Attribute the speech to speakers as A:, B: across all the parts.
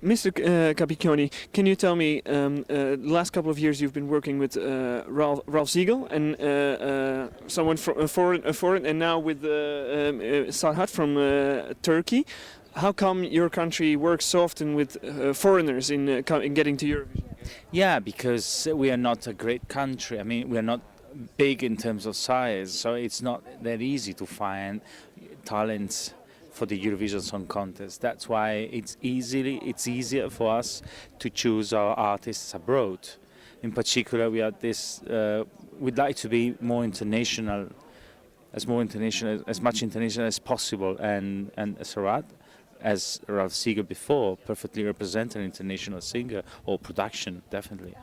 A: Mr. Capicchioni, can you tell me, the last couple of years you've been working with Ralph Siegel and someone from foreign, and now with Sarhat from Turkey. How come your country works so often with foreigners in getting to Eurovision?
B: Yeah, because we are not a great country. I mean, we are not big in terms of size, so it's not that easy to find talents for the Eurovision Song Contest. That's why it's easier for us to choose our artists abroad. In particular, we are we'd like to be more international, as much international as possible, and Sarat, as Ralph Siegel before, perfectly represent an international singer or production, definitely.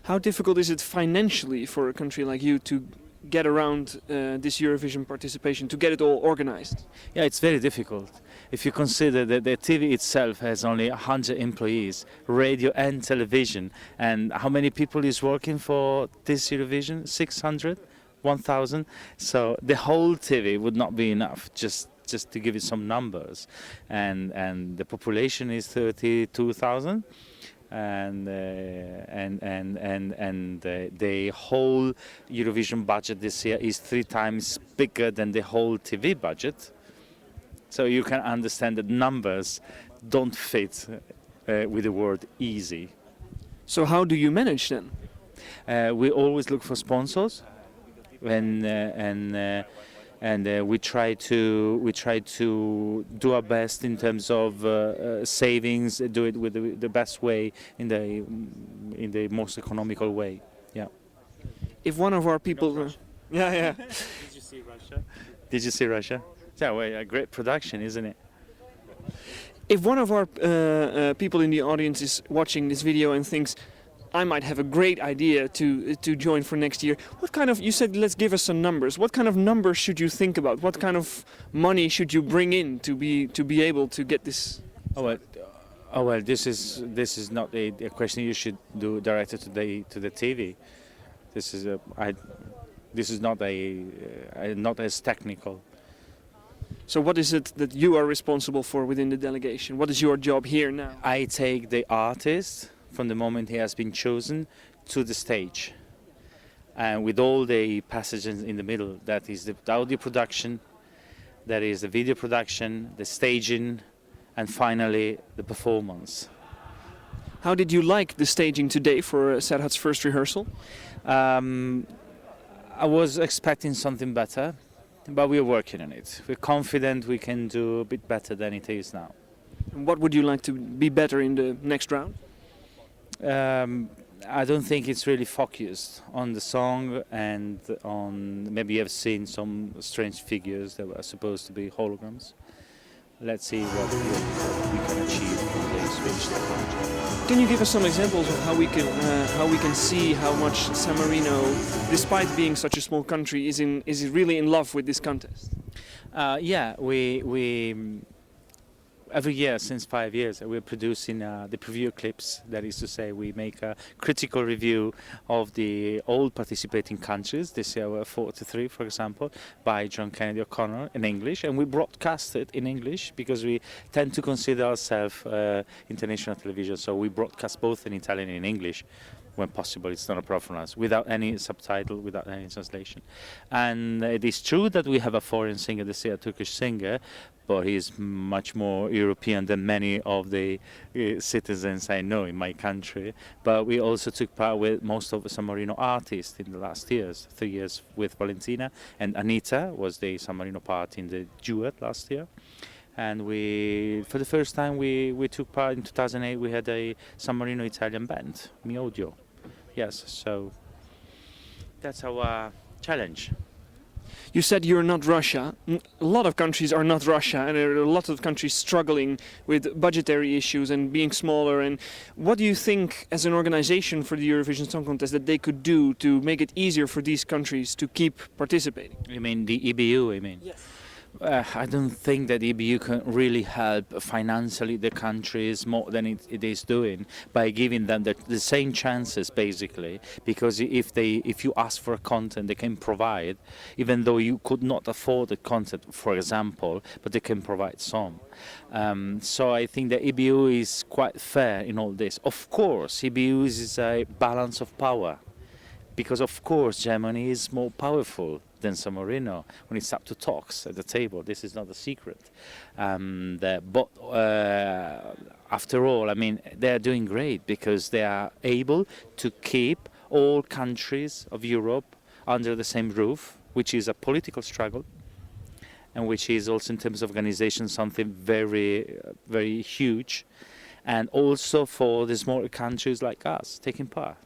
A: How difficult is it financially for a country like you to get around this Eurovision participation, to get it all organized?
B: Yeah, it's very difficult. If you consider that the TV itself has only 100 employees, radio and television, and how many people is working for this Eurovision? 600? 1,000? So the whole TV would not be enough, just to give you some numbers. And the population is 32,000. And the whole Eurovision budget this year is 3 times bigger than the whole TV budget. So you can understand that numbers don't fit with the word easy.
A: So how do you manage then?
B: We always look for sponsors, and we try to do our best in terms of savings, do it with the best way, in the most economical way. Yeah.
A: If one of our people, yeah.
B: Did you see Russia? Did you see Russia? Yeah, well, a great production, isn't it?
A: If one of our people in the audience is watching this video and thinks, I might have a great idea to join for next year. What kind of, you said, let's give us some numbers. What kind of numbers should you think about? What kind of money should you bring in to be able to get this?
B: Oh well, this is not a question you should do directed to the TV. This is not as technical.
A: So what is it that you are responsible for within the delegation? What is your job here now?
B: I take the artist from the moment he has been chosen to the stage, and with all the passages in the middle, that is the audio production, that is the video production, the staging, and finally the performance.
A: How did you like the staging today for Serhat's first rehearsal?
B: I was expecting something better, but we're working on it. We're confident we can do a bit better than it is now.
A: And what would you like to be better in the next round?
B: I don't think it's really focused on the song, and on, maybe you've seen some strange figures that were supposed to be holograms. Let's see what we can achieve when they switch the project.
A: Can you give us some examples of how we can see how much San Marino, despite being such a small country, is really in love with this contest?
B: Yeah, we every year since 5 years we're producing the preview clips. That is to say, we make a critical review of the all participating countries. This year we're 43, for example, by John Kennedy O'Connor in English, and we broadcast it in English because we tend to consider ourselves international television. So we broadcast both in Italian and in English when possible. It's not a problem for us, without any subtitle, without any translation. And it is true that we have a foreign singer this year, a Turkish singer, but he is much more European than many of the citizens I know in my country. But we also took part with most of the San Marino artists in the last years, 3 years with Valentina, and Anita was the San Marino part in the duet last year. And we, for the first time, we took part in 2008. We had a San Marino Italian band, Mi Odio. Yes, so that's our challenge.
A: You said you're not Russia. A lot of countries are not Russia, and there are a lot of countries struggling with budgetary issues and being smaller. And what do you think, as an organization for the Eurovision Song Contest, that they could do to make it easier for these countries to keep participating?
B: You mean the EBU, I mean?
A: Yes.
B: I don't think that EBU can really help financially the countries more than it is doing by giving them the same chances, basically. Because if you ask for a content, they can provide, even though you could not afford the content, for example, but they can provide some. So I think that EBU is quite fair in all this. Of course, EBU is a balance of power. Because of course Germany is more powerful than San Marino when it's up to talks at the table. This is not a secret. But after all, I mean, they are doing great because they are able to keep all countries of Europe under the same roof, which is a political struggle, and which is also in terms of organization something very, very huge, and also for the smaller countries like us taking part.